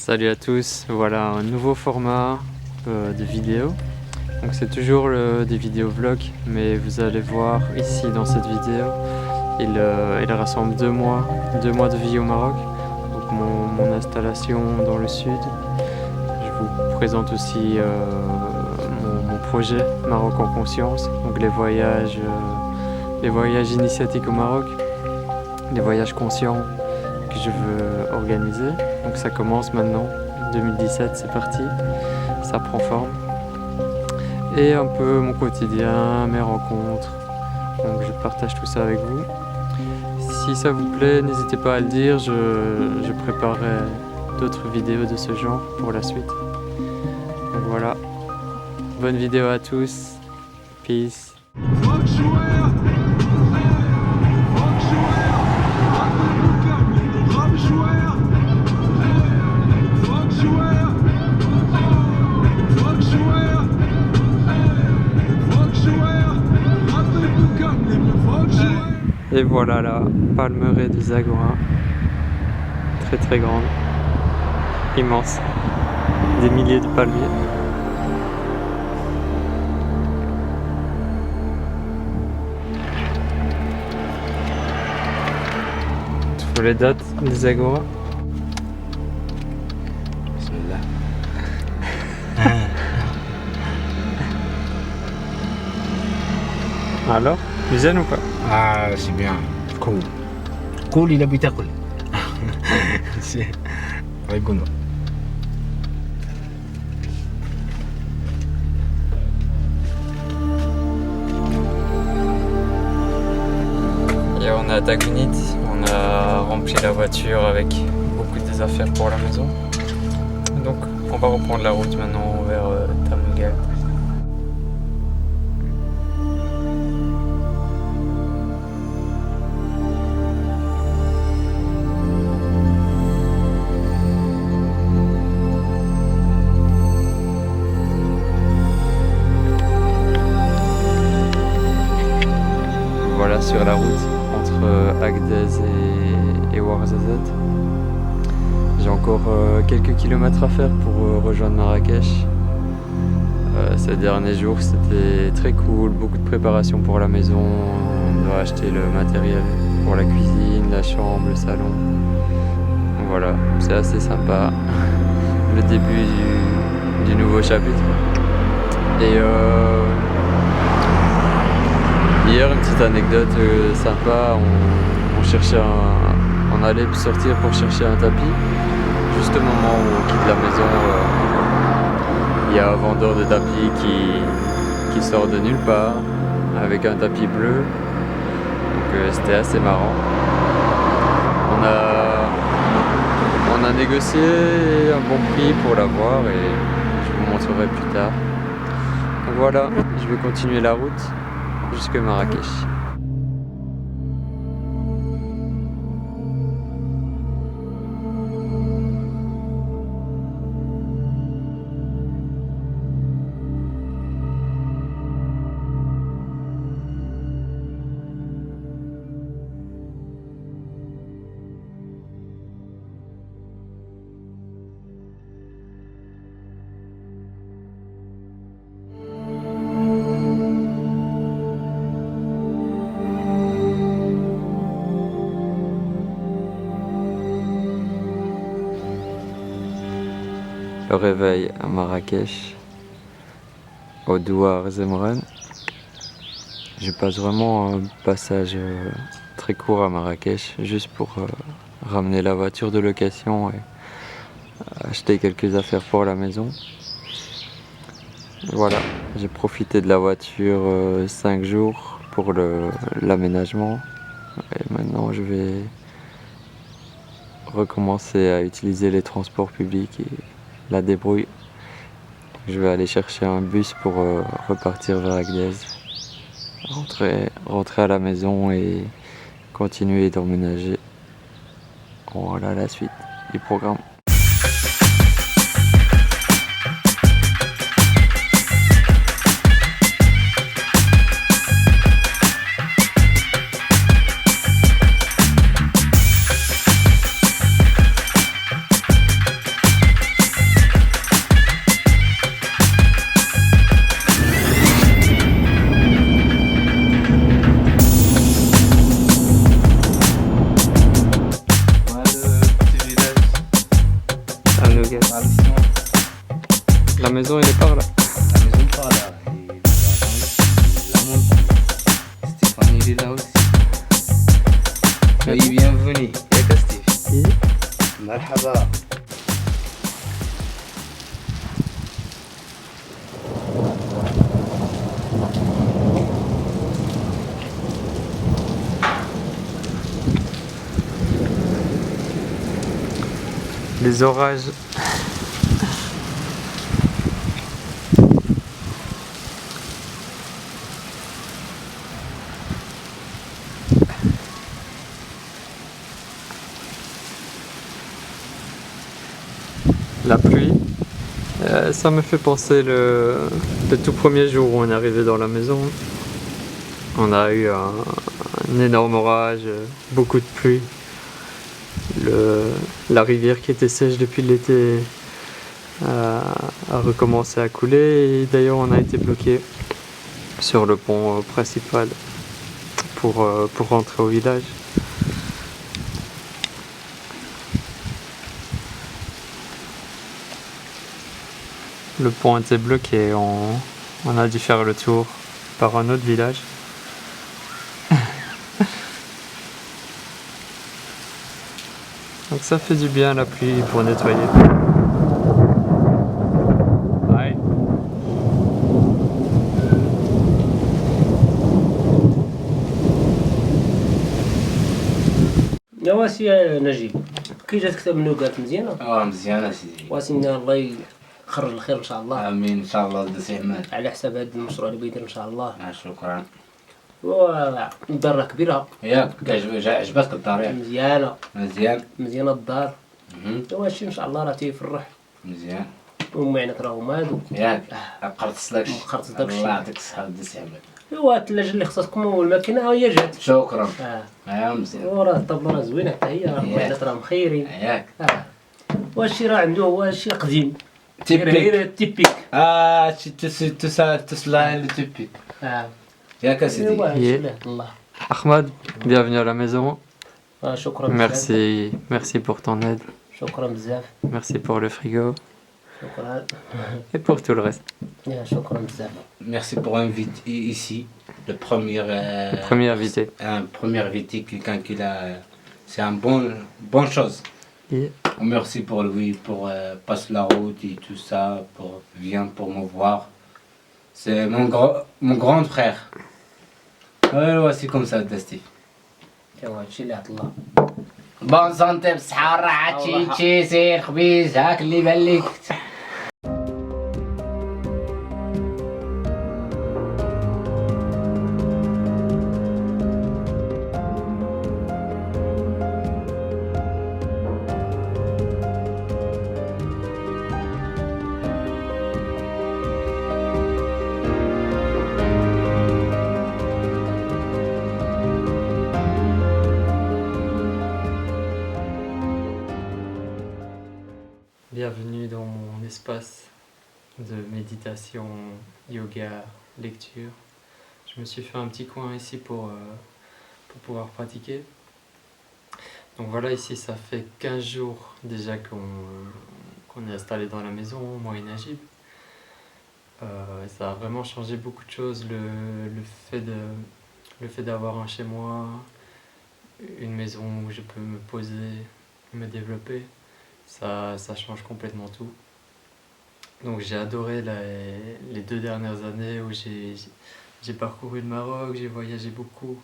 Salut à tous, voilà un nouveau format de vidéo. Donc c'est toujours des vidéos vlogs, mais vous allez voir ici dans cette vidéo, il rassemble 2 mois de vie au Maroc. Donc mon installation dans le sud. Je vous présente aussi mon projet Maroc en conscience, donc les voyages initiatiques au Maroc, les voyages conscients que je veux organiser. Donc ça commence maintenant, 2017 c'est parti, ça prend forme. Et un peu mon quotidien, mes rencontres, donc je partage tout ça avec vous. Si ça vous plaît, n'hésitez pas à le dire, je préparerai d'autres vidéos de ce genre pour la suite. Donc voilà, bonne vidéo à tous, peace. Et voilà la palmeraie de Zagora, très très grande, immense, des milliers de palmiers. Tu vois les dates de Zagora? Alors, ميزان ou pas? Ah, c'est bien. Cool. Cool, il habite à cool. C'est rigolo. Et on est à Tagounit, on a rempli la voiture avec beaucoup des affaires pour la maison. Donc on va reprendre la route maintenant vers Tamanghalt. Voilà sur la route entre Agdez et Ouarzazate. J'ai encore quelques kilomètres à faire pour rejoindre Marrakech. Ces derniers jours c'était très cool, beaucoup de préparation pour la maison. On doit acheter le matériel pour la cuisine, la chambre, le salon. Donc voilà, c'est assez sympa. Le début du nouveau chapitre. Et hier, une petite anecdote sympa, on cherchait on allait sortir pour chercher un tapis. Juste au moment où on quitte la maison, il y a un vendeur de tapis qui sort de nulle part avec un tapis bleu. Donc c'était assez marrant. On a négocié un bon prix pour l'avoir et je vous montrerai plus tard. Donc voilà, je vais continuer la route jusque Marrakech. Le réveil à Marrakech, au Douar Zemran. Je passe vraiment un passage très court à Marrakech, juste pour ramener la voiture de location et acheter quelques affaires pour la maison. Voilà, j'ai profité de la voiture 5 jours pour l'aménagement. Et maintenant je vais recommencer à utiliser les transports publics et la débrouille. Je vais aller chercher un bus pour repartir vers Agdez, rentrer à la maison et continuer d'emménager. Voilà la suite du programme. à Nougat. La maison elle est par là. La maison par là. Et la montagne. Stéphane il est là aussi. Soyez bienvenus. Yaka Steve. Marhaba. Les orages. La pluie, ça me fait penser le tout premier jour où on est arrivé dans la maison. On a eu un énorme orage, beaucoup de pluie. La rivière qui était sèche depuis l'été a recommencé à couler et d'ailleurs on a été bloqué sur le pont principal pour rentrer au village. Le pont était bloqué, on a dû faire le tour par un autre village. Donc ça fait du bien la pluie pour nettoyer. Ouais. يا واسي نجيب كي جاتك كتاب النوقات مزيانه مزيانة سيدي. واسينا الله يخرج الخير ان شاء الله امين ان شاء الله دسي عماد. على حساب هذا المشروع اللي بيدير ان شاء الله. شكرا. والدار كبيره ياك عجبتك الدار ياك؟ مزيانه مزيان. الدار. وهادشي ان شاء الله راه تيفرح. مزيان. ومعينك راهم هادو ياك قرطس داكشي. الله الله يعطيك الصحة دسي عماد. ايوا الثلاجه اللي خصتكم والماكينه ها هي جات. شكرا. مزيان. وراه الطابله راه زوينه حتى هي المعينات راهم خيرين. ياك. وهادشي راه عنده هو هادشي قديم. تيبيك. تيبيك. tout cela est le typique. ياك سيدي. ايوا هادشي الله. Ahmad, bienvenue à la maison. شكرا بزاف. Merci pour ton aide. شكرا بزاف. Merci pour le frigo شكرا. et pour tout le reste. شكرا بزاف. Merci pour inviter ici le premier. Le premier invité. Un premier invité, quelqu'un qui a. C'est un bonne chose. Et Merci pour lui, pour passer la route et tout ça, vient pour me voir. C'est mon grand frère. Ouais, c'est comme ça, Dusty. ايوا هادشي اللي عطا الله. بون سانتي بصحة والراحة تشي سير خبيز هاك اللي بان ليك. bienvenue dans mon espace de méditation, yoga, lecture. Je me suis fait un petit coin ici pour pouvoir pratiquer. Donc voilà, ici ça fait 15 jours déjà qu'on est installé dans la maison, moi et Najib. Ça a vraiment changé beaucoup de choses, le fait d'avoir un chez moi, une maison où je peux me poser, me développer, ça change complètement tout. Donc j'ai adoré les 2 dernières années où j'ai parcouru le Maroc, j'ai voyagé beaucoup.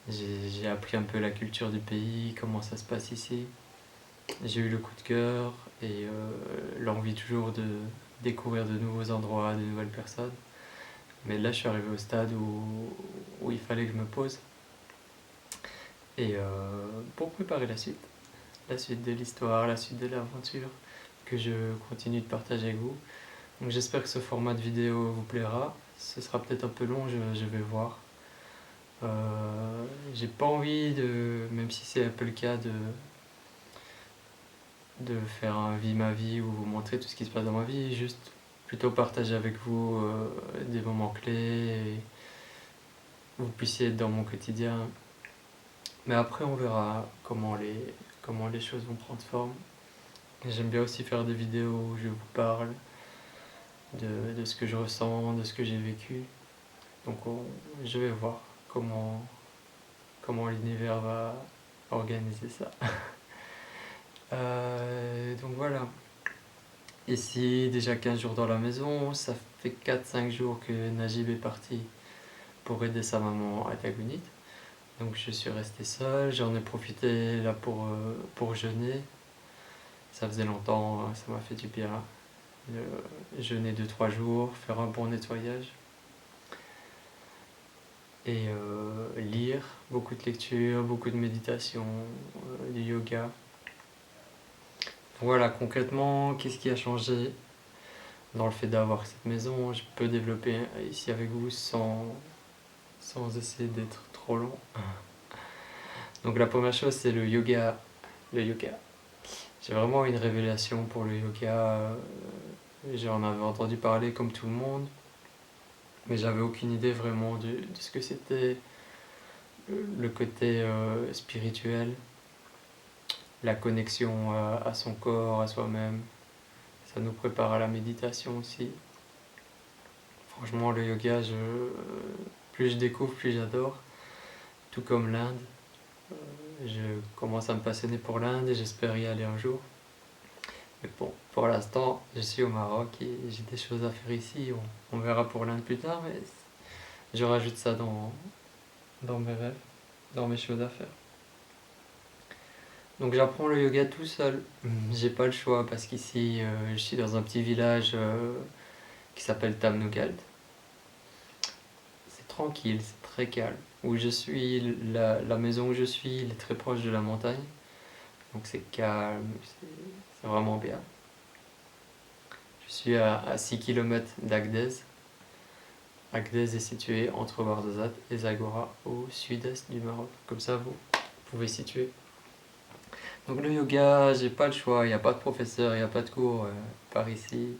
J'ai appris un peu la culture du pays, comment ça se passe ici. J'ai eu le coup de cœur et l'envie toujours de découvrir de nouveaux endroits, de nouvelles personnes. Mais là je suis arrivé au stade où il fallait que je me pose. Et pour préparer la suite de l'histoire, la suite de l'aventure que je continue de partager avec vous. Donc j'espère que ce format de vidéo vous plaira. Ce sera peut-être un peu long, je vais voir. J'ai pas envie même si c'est un peu le cas, de faire un vie ma vie ou vous montrer tout ce qui se passe dans ma vie, juste plutôt partager avec vous des moments clés et vous puissiez être dans mon quotidien. Mais après on verra comment les choses vont prendre forme J'aime bien aussi faire des vidéos où je vous parle de ce que je ressens, de ce que j'ai vécu. Donc je vais voir comment l'univers va organiser ça. Donc voilà. Ici, déjà 15 jours dans la maison, ça fait 4-5 jours que Najib est parti pour aider sa maman à Tagounit. Donc je suis resté seul, j'en ai profité là pour jeûner. Ça faisait longtemps, ça m'a fait du bien. Jeûner 2-3 jours, faire un bon nettoyage. Et lire, beaucoup de lecture, beaucoup de méditation, du yoga. Voilà, concrètement, qu'est-ce qui a changé dans le fait d'avoir cette maison? Je peux développer ici avec vous sans essayer d'être trop long. Donc la première chose, c'est le yoga. Le yoga. J'ai vraiment une révélation pour le yoga. J'en avais entendu parler comme tout le monde, mais j'avais aucune idée vraiment de ce que c'était, le côté spirituel, la connexion à son corps, à soi-même. Ça nous prépare à la méditation aussi. Franchement, le yoga, plus je découvre, plus j'adore. Tout comme l'Inde. Je commence à me passionner pour l'Inde et j'espère y aller un jour. Mais bon, pour l'instant, je suis au Maroc et j'ai des choses à faire ici. On verra pour l'Inde plus tard, mais je rajoute ça dans mes rêves, dans mes choses à faire. Donc j'apprends le yoga tout seul. J'ai pas le choix parce qu'ici, je suis dans un petit village qui s'appelle Tamnugald. C'est tranquille, c'est très calme. Où je suis, la maison où je suis, elle est très proche de la montagne. Donc c'est calme, c'est vraiment bien. Je suis à 6 km d'Agdez. Agdez est situé entre Ouarzazate et Zagora, au sud-est du Maroc. Comme ça, vous pouvez situer. Donc le yoga, j'ai pas le choix, il n'y a pas de professeur, il n'y a pas de cours par ici.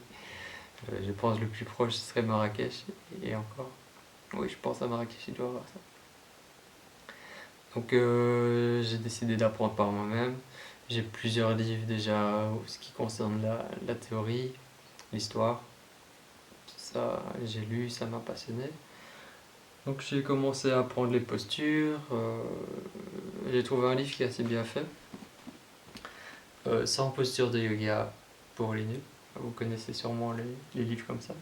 Je pense que le plus proche ce serait Marrakech, et encore. Oui, je pense à Marrakech, il doit y avoir ça. Donc j'ai décidé d'apprendre par moi-même. J'ai plusieurs livres déjà, ce qui concerne la théorie, l'histoire. Ça, j'ai lu, ça m'a passionné. Donc j'ai commencé à apprendre les postures. J'ai trouvé un livre qui est assez bien fait. 100 postures de yoga pour les nuls. Vous connaissez sûrement les livres comme ça.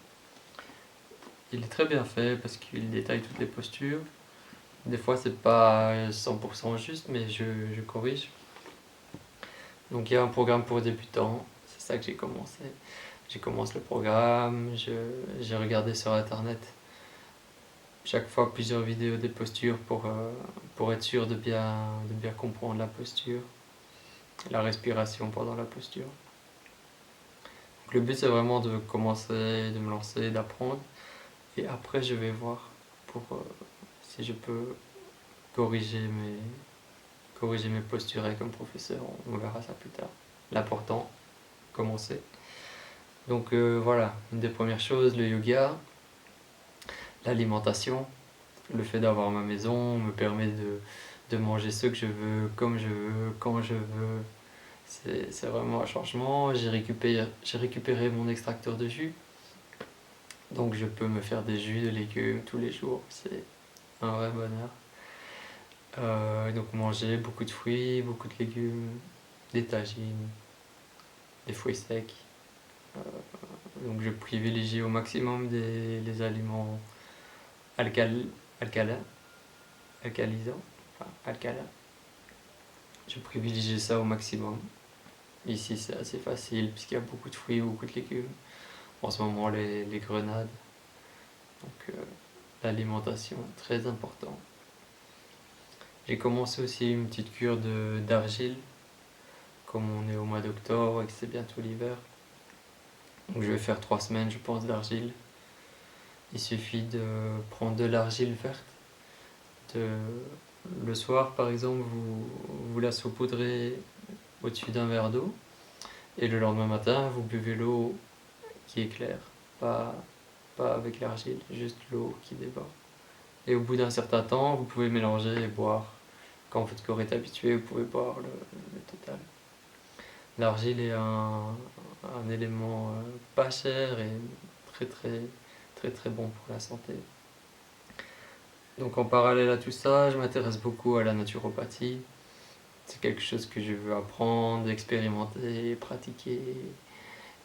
Il est très bien fait parce qu'il détaille toutes les postures. Des fois c'est pas 100% juste, mais je corrige. Donc il y a un programme pour débutants, c'est ça que j'ai commencé. J'ai commencé le programme, j'ai regardé sur internet chaque fois plusieurs vidéos des postures pour être sûr de bien comprendre la posture, la respiration pendant la posture. Donc le but c'est vraiment de commencer, de me lancer, d'apprendre, et après je vais voir pour si je peux corriger mes postures avec un professeur, on verra ça plus tard. L'important, commencer. Donc voilà, une des premières choses, le yoga, l'alimentation, le fait d'avoir ma maison me permet de manger ce que je veux, comme je veux, quand je veux. C'est vraiment un changement. J'ai récupéré mon extracteur de jus, donc je peux me faire des jus de légumes tous les jours, c'est un vrai bonheur. Donc manger beaucoup de fruits, beaucoup de légumes, des tagines, des fruits secs. Donc je privilégie au maximum les aliments alcalins, alcalins. Je privilégie ça au maximum. Ici c'est assez facile puisqu'il y a beaucoup de fruits, beaucoup de légumes. En ce moment les grenades. Donc l'alimentation, très important. J'ai commencé aussi une petite cure d'argile, comme on est au mois d'octobre et que c'est bientôt l'hiver. Donc je vais faire 3 semaines je pense d'argile. Il suffit de prendre de l'argile verte. Le soir par exemple vous la saupoudrez au-dessus d'un verre d'eau et le lendemain matin vous buvez l'eau qui est claire, pas avec l'argile, juste l'eau qui déborde. Et au bout d'un certain temps vous pouvez mélanger et boire. Quand votre corps est habitué vous pouvez boire le total. L'argile est un élément pas cher et très très très très bon pour la santé. Donc en parallèle à tout ça, je m'intéresse beaucoup à la naturopathie. C'est quelque chose que je veux apprendre, expérimenter, pratiquer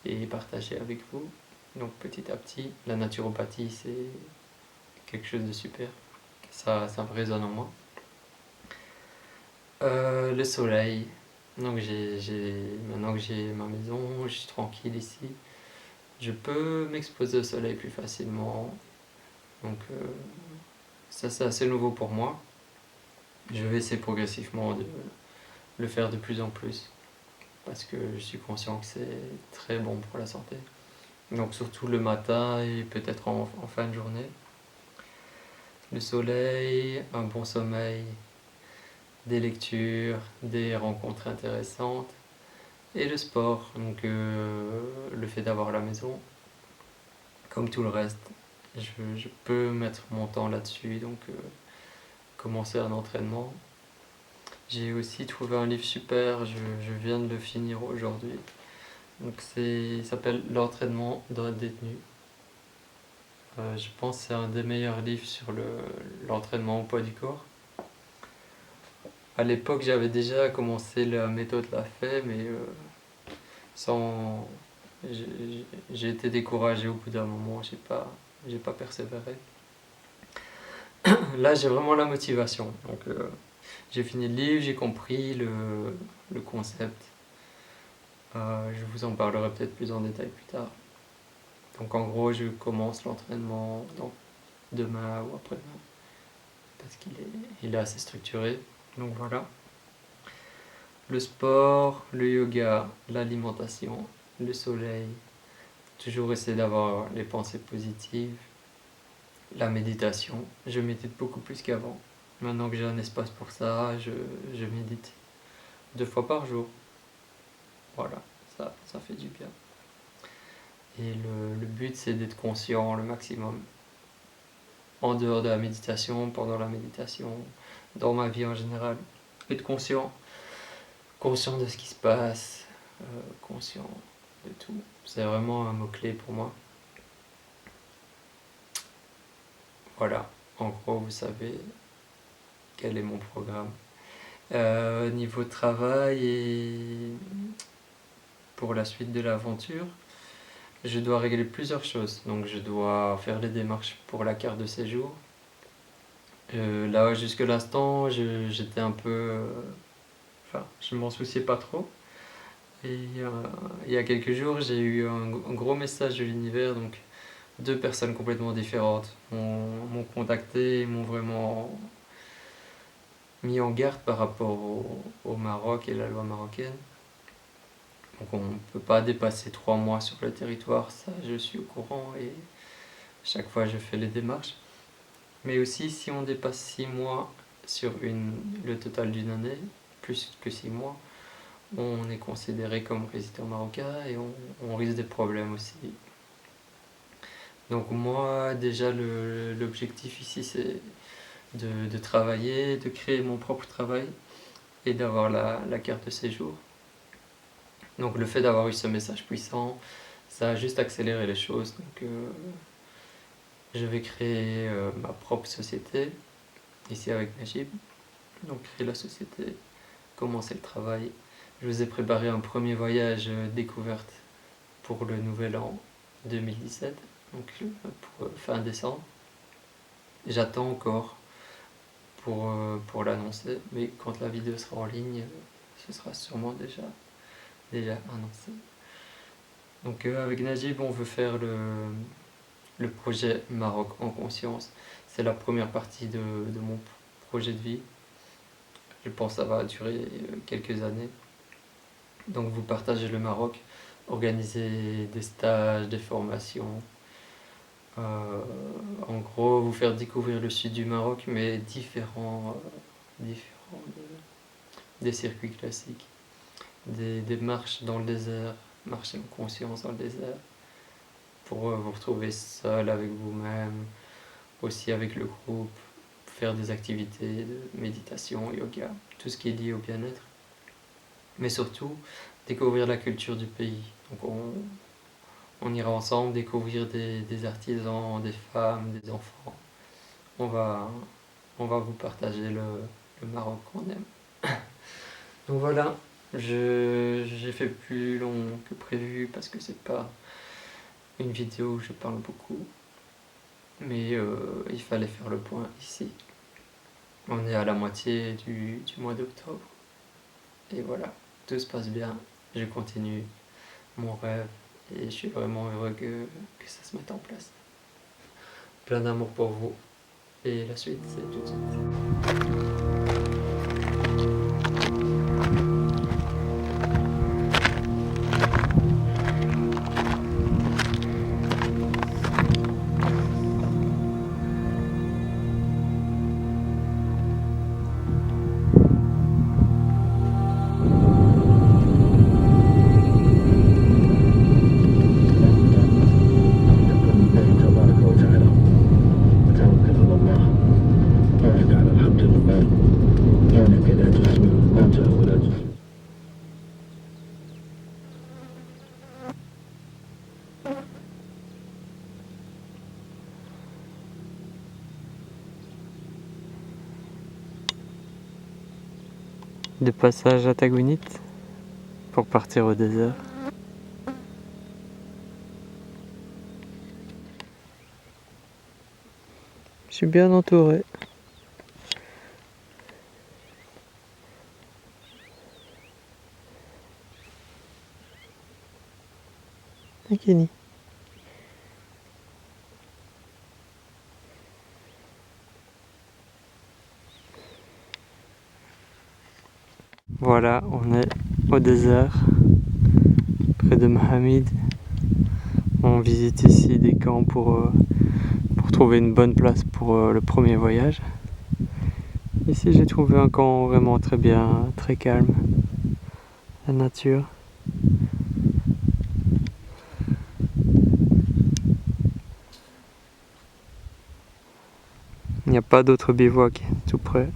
et partager avec vous. Donc petit à petit, la naturopathie c'est quelque chose de super. Ça me résonne en moi. Le soleil. Donc maintenant que j'ai ma maison, je suis tranquille ici. Je peux m'exposer au soleil plus facilement. Donc ça c'est assez nouveau pour moi. Je vais essayer progressivement de le faire de plus en plus. Parce que je suis conscient que c'est très bon pour la santé. Donc surtout le matin et peut-être en fin de journée. Le soleil, un bon sommeil, des lectures, des rencontres intéressantes et le sport. Donc le fait d'avoir la maison, comme tout le reste, je peux mettre mon temps là-dessus. Donc commencer un entraînement. J'ai aussi trouvé un livre super, je viens de le finir aujourd'hui. Donc il s'appelle L'entraînement d'un détenu. Je pense que c'est un des meilleurs livres sur l'entraînement au poids du corps. À l'époque, j'avais déjà commencé la méthode La Fée, mais sans... j'ai été découragé au bout d'un moment, j'ai pas persévéré. Là, j'ai vraiment la motivation. Donc, j'ai fini le livre, j'ai compris le concept. Je vous en parlerai peut-être plus en détail plus tard. Donc, en gros, je commence l'entraînement demain ou après-demain parce qu'il est assez structuré. Donc voilà. Le sport, le yoga, l'alimentation, le soleil. Toujours essayer d'avoir les pensées positives. La méditation. Je médite beaucoup plus qu'avant. Maintenant que j'ai un espace pour ça, je médite 2 fois par jour. Voilà, ça fait du bien. Et le but, c'est d'être conscient le maximum. En dehors de la méditation, pendant la méditation, dans ma vie en général. Être conscient. Conscient de ce qui se passe. Conscient de tout. C'est vraiment un mot-clé pour moi. Voilà, en gros, vous savez quel est mon programme. Niveau travail et pour la suite de l'aventure, je dois régler plusieurs choses. Donc je dois faire les démarches pour la carte de séjour. Là, jusque l'instant, j'étais un peu... Enfin, je m'en souciais pas trop. Et il y a quelques jours, j'ai eu un gros message de l'univers, donc 2 personnes complètement différentes m'ont contacté et m'ont vraiment mis en garde par rapport au Maroc et la loi marocaine. Donc on ne peut pas dépasser 3 mois sur le territoire, ça je suis au courant et chaque fois je fais les démarches. Mais aussi si on dépasse 6 mois sur le total d'une année, plus que 6 mois, on est considéré comme résident marocain et on risque des problèmes aussi. Donc moi déjà l'objectif ici c'est de travailler, de créer mon propre travail et d'avoir la carte de séjour. Donc le fait d'avoir eu ce message puissant, ça a juste accéléré les choses. Donc je vais créer ma propre société ici avec Najib. Donc créer la société, commencer le travail. Je vous ai préparé un premier voyage découverte pour le nouvel an 2017, donc pour fin décembre. J'attends encore pour l'annoncer, mais quand la vidéo sera en ligne, ce sera sûrement déjà annoncé. Donc avec Najib, on veut faire le projet Maroc en conscience. C'est la première partie de mon projet de vie. Je pense que ça va durer quelques années. Donc vous partagez le Maroc, organiser des stages, des formations. En gros, vous faire découvrir le sud du Maroc, mais différent des circuits classiques. Des marches dans le désert, marcher en conscience dans le désert, pour vous retrouver seul avec vous-même, aussi avec le groupe, faire des activités de méditation, yoga, tout ce qui est lié au bien-être. Mais surtout, découvrir la culture du pays. Donc on ira ensemble découvrir des artisans, des femmes, des enfants. On va vous partager le Maroc qu'on aime. Donc voilà, j'ai fait plus long que prévu parce que c'est pas une vidéo où je parle beaucoup. Mais il fallait faire le point ici. On est à la moitié du mois d'octobre. Et voilà, tout se passe bien. Je continue mon rêve et je suis vraiment heureux que ça se mette en place. Plein d'amour pour vous. Et la suite, c'est tout de suite. De passage à Tagounit pour partir au désert. Je suis bien entouré. Kenny. Voilà, on est au désert, près de Mohamed. On visite ici des camps pour trouver une bonne place pour le premier voyage. Ici j'ai trouvé un camp vraiment très bien, très calme. La nature. Il n'y a pas d'autre bivouac tout près.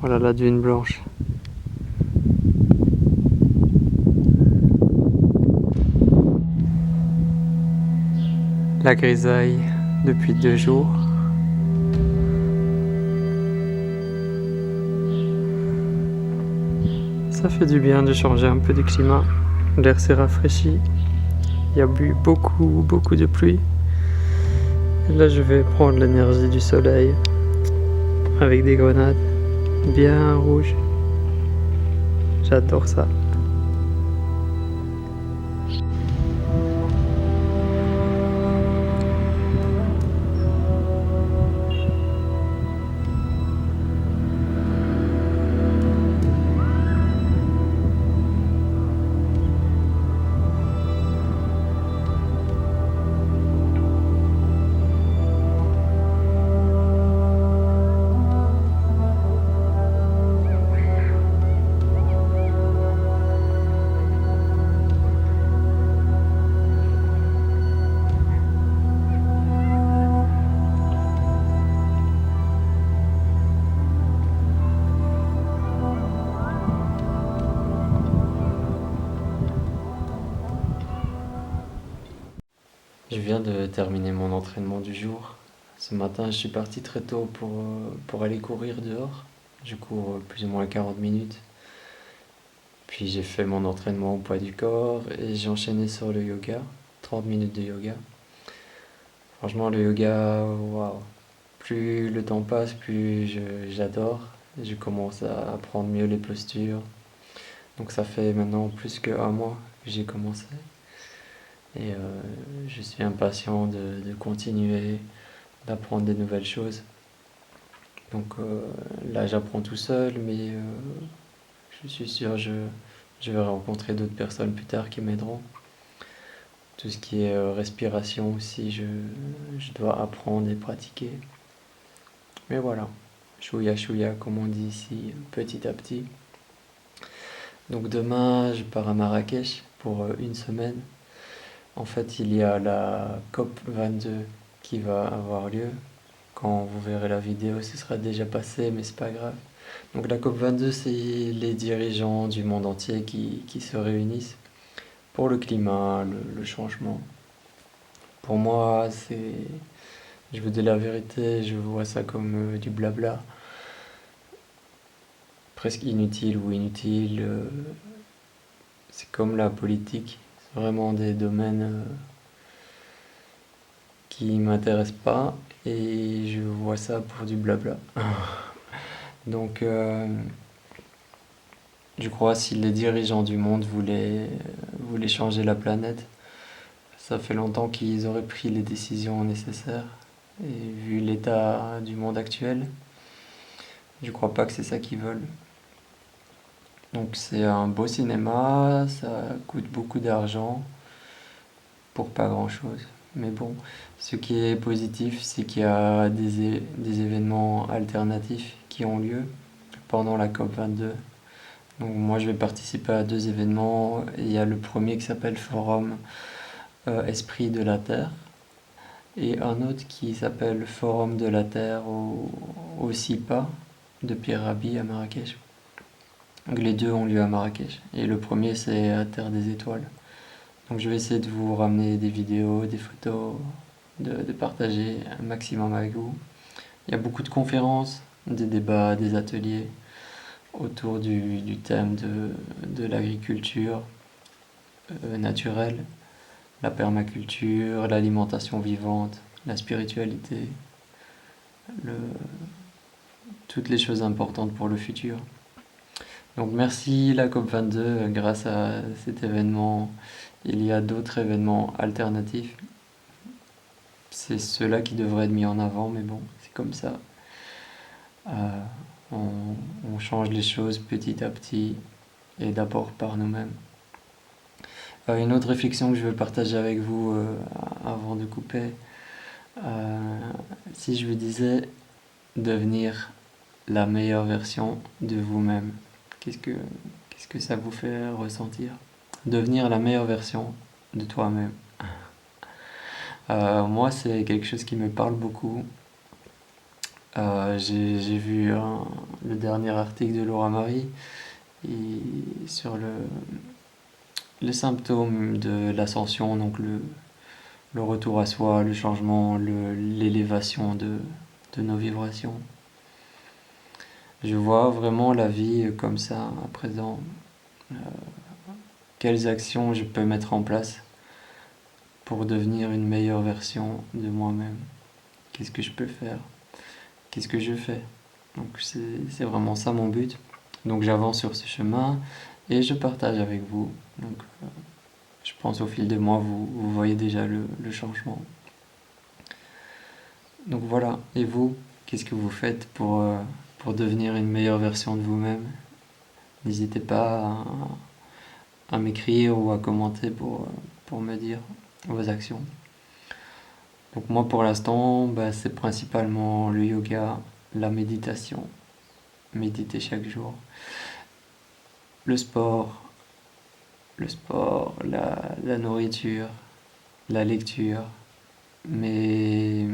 Voilà la dune blanche. La grisaille depuis 2 jours. Ça fait du bien de changer un peu de climat. L'air s'est rafraîchi. Il y a eu beaucoup de pluie. Et là je vais prendre l'énergie du soleil avec des grenades bien rouges. J'adore ça. Je viens de terminer mon entraînement du jour. Ce matin, je suis parti très tôt pour aller courir dehors. Je cours plus ou moins 40 minutes. Puis j'ai fait mon entraînement au poids du corps et j'ai enchaîné sur le yoga. 30 minutes de yoga. Franchement, le yoga, waouh. Plus le temps passe, plus j'adore. Je commence à apprendre mieux les postures. Donc ça fait maintenant plus qu'1 mois que j'ai commencé. Et je suis impatient de continuer, d'apprendre des nouvelles choses. Donc là j'apprends tout seul, mais je suis sûr je vais rencontrer d'autres personnes plus tard qui m'aideront. Tout ce qui est respiration aussi, je dois apprendre et pratiquer. Mais voilà, chouïa chouïa comme on dit ici, petit à petit. Donc demain je pars à Marrakech pour 1 semaine. En fait, il y a la COP 22 qui va avoir lieu, Quand vous verrez la vidéo, ce sera déjà passé, mais c'est pas grave. Donc la COP22, c'est les dirigeants du monde entier qui se réunissent pour le climat, le changement. Pour moi, je vous dis la vérité, je vois ça comme du blabla, presque inutile ou inutile. C'est comme la politique, c'est vraiment des domaines qui m'intéressent pas et je vois ça pour du blabla. Donc, je crois si les dirigeants du monde voulaient changer la planète, ça fait longtemps qu'ils auraient pris les décisions nécessaires. Et vu l'état du monde actuel, je crois pas que c'est ça qu'ils veulent. Donc c'est un beau cinéma, ça coûte beaucoup d'argent pour pas grand-chose. Mais bon, ce qui est positif, c'est qu'il y a des événements alternatifs qui ont lieu pendant la COP22. Donc moi je vais participer à 2 événements. Il y a le premier qui s'appelle Forum Esprit de la Terre et un autre qui s'appelle Forum de la Terre au SIPA de Pierre Rabhi à Marrakech. Donc les deux ont lieu à Marrakech et le premier c'est à Terre des Étoiles. Donc je vais essayer de vous ramener des vidéos, des photos, de partager un maximum avec vous. Il y a beaucoup de conférences, des débats, des ateliers autour du thème de l'agriculture naturelle, la permaculture, l'alimentation vivante, la spiritualité, toutes les choses importantes pour le futur. Donc merci la COP22, grâce à cet événement, il y a d'autres événements alternatifs. C'est ceux-là qui devraient être mis en avant, mais bon, c'est comme ça. On change les choses petit à petit et d'abord par nous-mêmes. Une autre réflexion que je veux partager avec vous avant de couper, si je vous disais devenir la meilleure version de vous-même, qu'est-ce que ça vous fait ressentir? Devenir la meilleure version de toi-même. Moi, c'est quelque chose qui me parle beaucoup. J'ai vu le dernier article de Laura Marie sur les symptômes de l'ascension, donc le retour à soi, le changement, l'élévation de nos vibrations. Je vois vraiment la vie comme ça à présent. Quelles actions je peux mettre en place pour devenir une meilleure version de moi-même? Qu'est-ce que je peux faire? Qu'est-ce que je fais? Donc c'est vraiment ça mon but. Donc j'avance sur ce chemin et je partage avec vous. Donc je pense au fil des mois, vous voyez déjà le changement. Donc voilà, et vous, qu'est-ce que vous faites pour devenir une meilleure version de vous-même? N'hésitez pas à m'écrire ou à commenter pour me dire vos actions. Donc moi pour l'instant, c'est principalement le yoga, la méditation, méditer chaque jour, le sport, la nourriture, la lecture, mes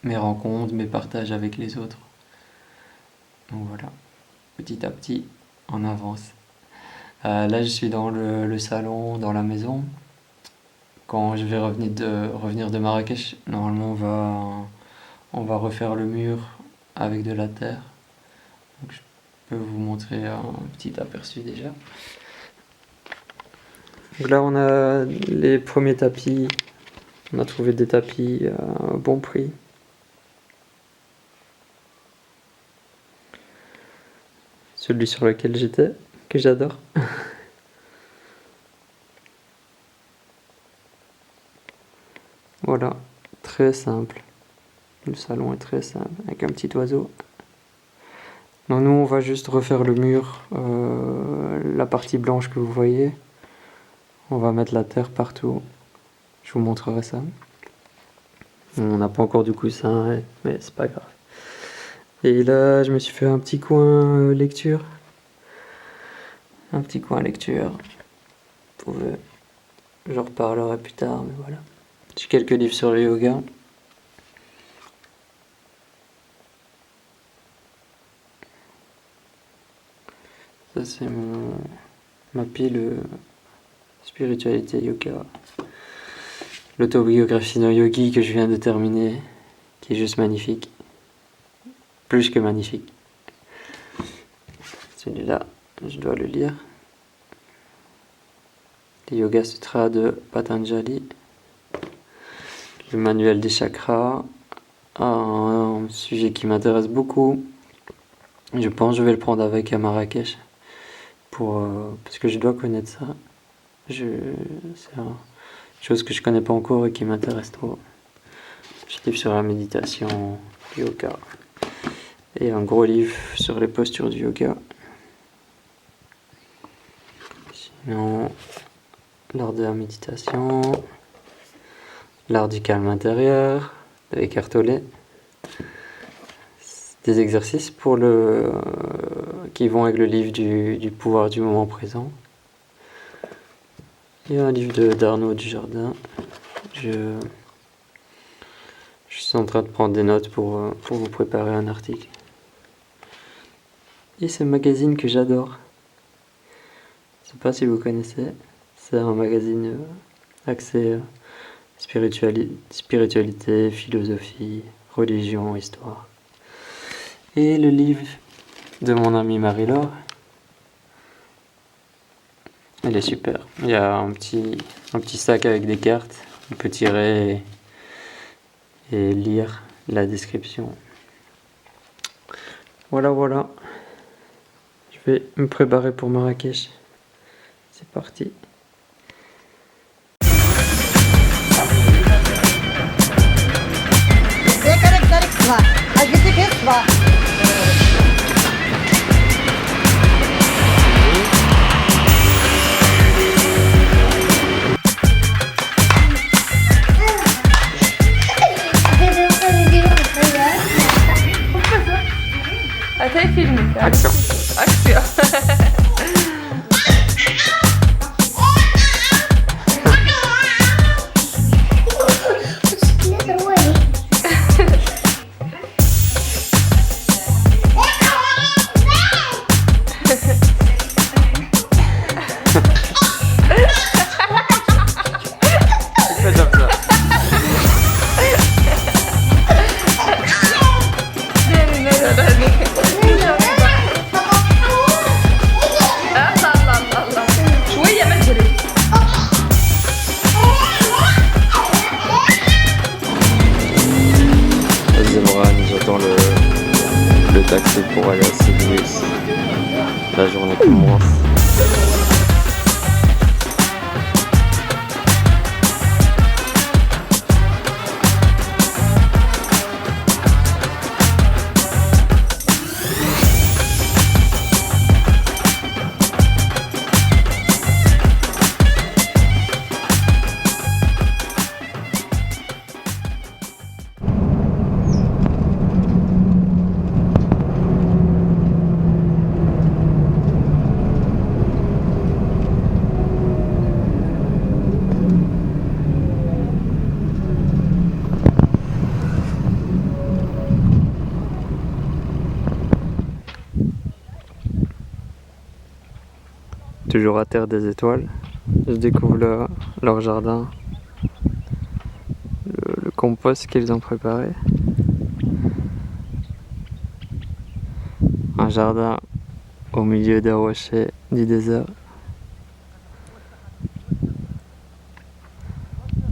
rencontres, mes partages avec les autres. Donc voilà, petit à petit, on avance. Là je suis dans le salon, dans la maison. Quand je vais revenir de Marrakech, normalement on va refaire le mur avec de la terre. Donc je peux vous montrer un petit aperçu déjà. Donc là on a les premiers tapis. On a trouvé des tapis à bon prix. Celui sur lequel j'étais, que j'adore. Voilà, très simple. Le salon est très simple, avec un petit oiseau. Donc nous, on va juste refaire le mur, la partie blanche que vous voyez. On va mettre la terre partout. Je vous montrerai ça. On n'a pas encore du coussin, mais c'est pas grave. Et là, je me suis fait un petit coin lecture. Un petit coin lecture. J'en reparlerai plus tard, mais voilà. J'ai quelques livres sur le yoga. Ça c'est ma pile spiritualité yoga. L'autobiographie d'un yogi que je viens de terminer, qui est juste magnifique. Plus que magnifique. Celui-là, je dois le lire. Les Yoga Sutras de Patanjali. Le manuel des chakras. Un sujet qui m'intéresse beaucoup. Je pense que je vais le prendre avec à Marrakech. Parce que je dois connaître ça. C'est une chose que je connais pas encore et qui m'intéresse trop. Petit livre sur la méditation, le yoga. Et un gros livre sur les postures du yoga. Sinon, l'art de la méditation, l'art du calme intérieur, de Eckhart Tolle. Des exercices qui vont avec le livre du pouvoir du moment présent. Il y a un livre d'Arnaud Dujardin. Je suis en train de prendre des notes pour vous préparer un article. Et c'est un magazine que j'adore. Je ne sais pas si vous connaissez. C'est un magazine axé spiritualité, philosophie, religion, histoire. Et le livre de mon amie Marie-Laure, elle est super. Il y a un petit sac avec des cartes. On peut tirer et lire la description. Voilà. Je vais me préparer pour Marrakech. C'est parti. Action. Le taxi pour aller à Sirius. La journée commence. Toujours à Terre des Étoiles, je découvre leur jardin, le compost qu'ils ont préparé. Un jardin au milieu des rochers du désert.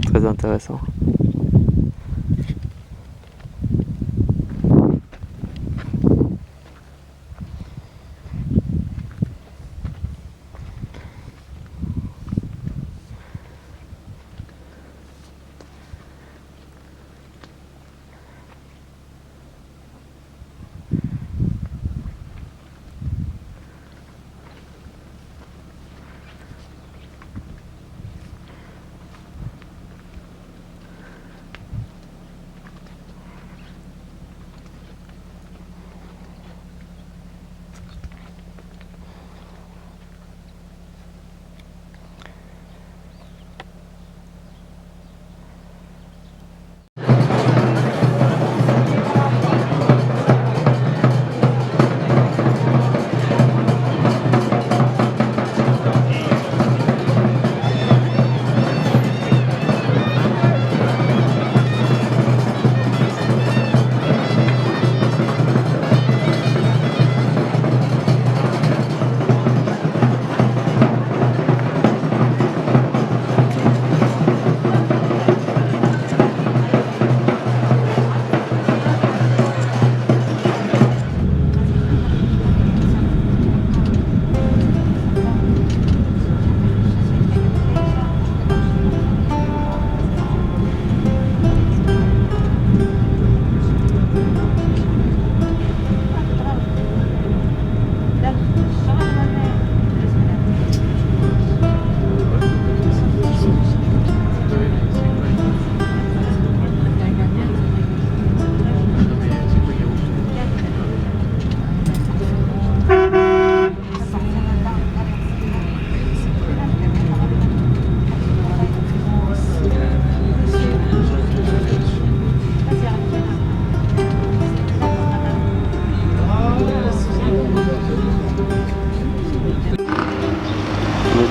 Très intéressant.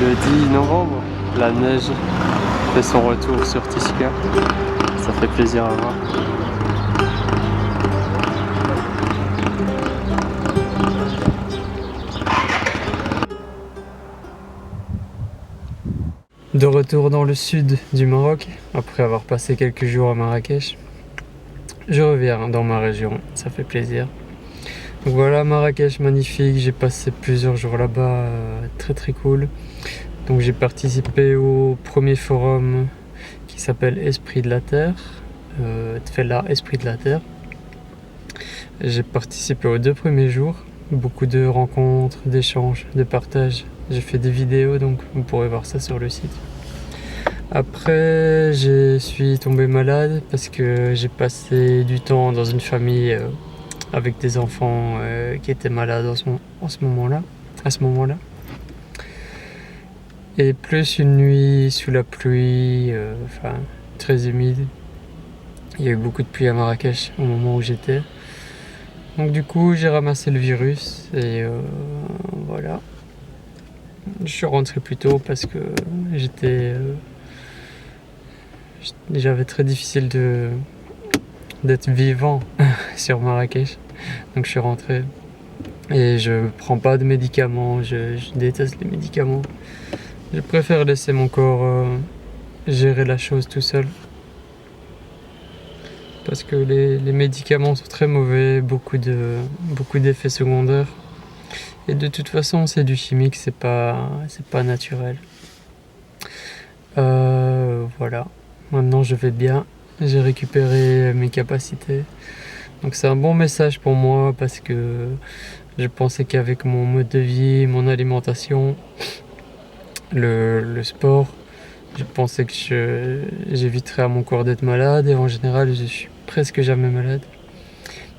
Le 10 novembre, la neige fait son retour sur Tishka. Ça fait plaisir à voir. De retour dans le sud du Maroc, après avoir passé quelques jours à Marrakech, je reviens dans ma région, ça fait plaisir. Donc voilà, Marrakech magnifique, j'ai passé plusieurs jours là-bas, très cool. Donc j'ai participé au premier forum qui s'appelle Esprit de la Terre, Tfela Esprit de la Terre. J'ai participé aux 2 premiers jours, beaucoup de rencontres, d'échanges, de partages. J'ai fait des vidéos, donc vous pourrez voir ça sur le site. Après, je suis tombé malade parce que j'ai passé du temps dans une famille avec des enfants qui étaient malades à ce moment-là. Et plus une nuit sous la pluie, très humide. Il y a eu beaucoup de pluie à Marrakech au moment où j'étais. Donc du coup, j'ai ramassé le virus et voilà. Je suis rentré plus tôt parce que j'avais très difficile d'être vivant sur Marrakech. Donc je suis rentré et je prends pas de médicaments, je déteste les médicaments. Je préfère laisser mon corps gérer la chose tout seul. Parce que les médicaments sont très mauvais, beaucoup d'effets secondaires. Et de toute façon, c'est du chimique, c'est pas naturel. Voilà. Maintenant, je vais bien. J'ai récupéré mes capacités. Donc c'est un bon message pour moi parce que je pensais qu'avec mon mode de vie, mon alimentation, le sport, je pensais que j'éviterais à mon corps d'être malade et en général je suis presque jamais malade.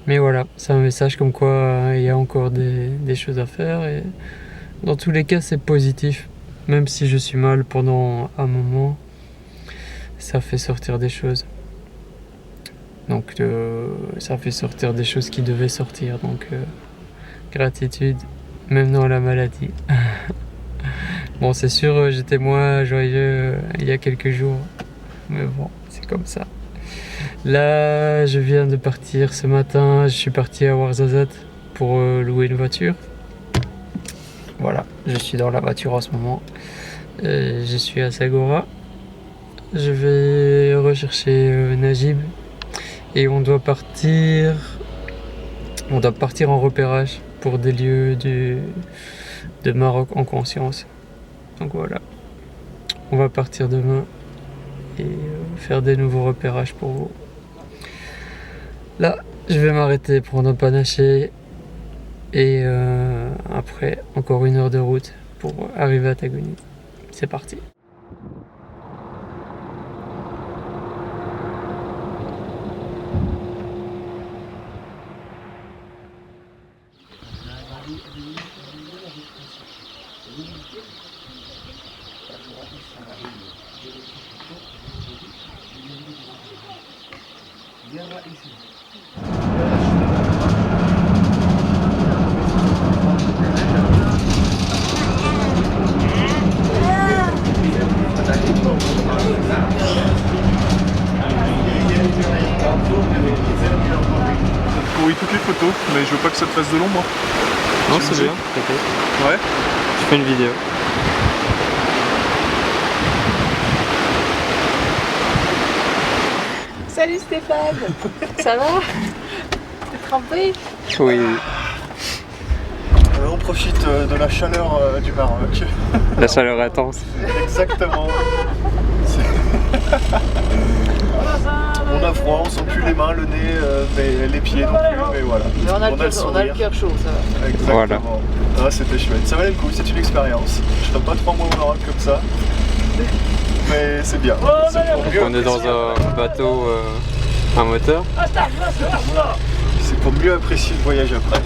Mais voilà, c'est un message comme quoi il y a encore des choses à faire et dans tous les cas c'est positif. Même si je suis mal pendant un moment, ça fait sortir des choses. Donc ça fait sortir des choses qui devaient sortir. Donc gratitude, même dans la maladie. Bon, c'est sûr, j'étais moins joyeux il y a quelques jours. Mais bon, c'est comme ça. Là, je viens de partir ce matin. Je suis parti à Ouarzazate pour louer une voiture. Voilà, je suis dans la voiture en ce moment. Je suis à Sagora. Je vais rechercher Najib. Et on doit partir en repérage pour des lieux de Maroc en conscience. Donc voilà, on va partir demain et faire des nouveaux repérages pour vous. Là, je vais m'arrêter pour ne pas nacher et après, encore 1 heure de route pour arriver à Tagouni. C'est parti. Pourris toutes les photos, mais je veux pas que ça te fasse de l'ombre. Non, c'est bien, peut-être. Ouais. Je fais une vidéo. Salut Stéphane. Ça va? T'es trempé? Oui. On profite de la chaleur du Maroc. La chaleur intense. Exactement. On a froid, on sent plus les mains, le nez, mais les pieds non plus, mais voilà. Mais on a le sourire. cœur chaud, ça va. Exactement. Ah, c'était chouette. Ça valait le coup, c'est une expérience. Je ferai pas 3 mois au Maroc comme ça. Mais c'est bien. On est dans un bateau à moteur. C'est pour mieux apprécier le voyage après.